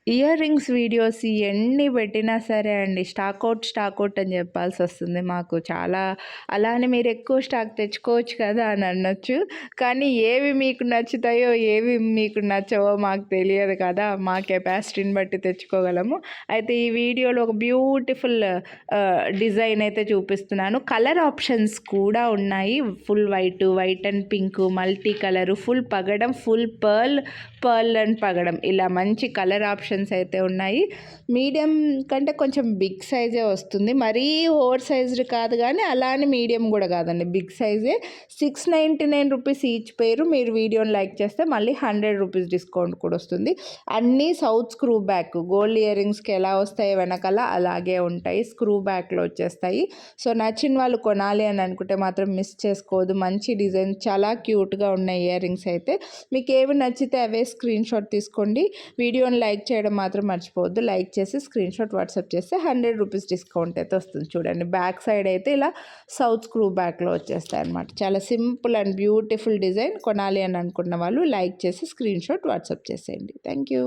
Ear rings videos ఎన్ని పెట్టినా సరే అండి స్టాక్ అవుట్ అని చెప్పాల్సొస్తుంది మాకు. చాలా అలా అని మీరు ఎక్కువ స్టాక్ తెచ్చుకోవచ్చు కదా అని అనొచ్చు. కానీ ఏవి మీకు నచ్చుతాయో, ఏవి మీకు నచ్చవో మాకు తెలియదు కదా! మా కెపాసిటీని బట్టి తెచ్చుకోగలము. అయితే ఈ వీడియోలో ఒక బ్యూటిఫుల్ డిజైన్ అయితే చూపిస్తున్నాను. కలర్ ఆప్షన్స్ కూడా ఉన్నాయి. Full white and pink, multi colour, full పగడం, ఫుల్ పర్ల్ అండ్ పగడం, ఇలా మంచి కలర్ ఆప్షన్స్ అయితే ఉన్నాయి. మీడియం కంటే కొంచెం బిగ్ సైజే వస్తుంది. మరీ ఓవర్ సైజ్డ్ కాదు కానీ అలా అని మీడియం కూడా కాదండి, బిగ్ సైజే. 699 రూపీస్ ఈచ్ పేరు. మీరు వీడియోని లైక్ చేస్తే మళ్ళీ 100 రూపీస్ డిస్కౌంట్ కూడా వస్తుంది. అన్నీ south screw back, gold ear రింగ్స్కి ఎలా వస్తాయి వెనకాల అలాగే ఉంటాయి, స్క్రూ బ్యాక్లో వచ్చేస్తాయి. సో నచ్చిన వాళ్ళు కొనాలి అని అనుకుంటే మాత్రం మిస్ చేసుకోవద్దు. మంచి డిజైన్, చాలా క్యూట్గా ఉన్నాయి ఇయర్ రింగ్స్ అయితే. మీకు ఏవి నచ్చితే అవే స్క్రీన్ షాట్ తీసుకోండి. వీడియోని లైక్ చేయడం మాత్రం మర్చిపోవద్దు. లైక్ చేసి స్క్రీన్ షాట్ వాట్సాప్ చేస్తే 100 రూపీస్ డిస్కౌంట్ అయితే వస్తుంది. చూడండి, బ్యాక్ సైడ్ అయితే ఇలా సౌత్ స్క్రూ బ్యాక్లో వచ్చేస్తాయి అన్నమాట. చాలా సింపుల్ అండ్ బ్యూటిఫుల్ డిజైన్. కొనాలి అని అనుకున్న వాళ్ళు లైక్ చేసి స్క్రీన్ షాట్ వాట్సాప్ చేసేయండి. Thank you.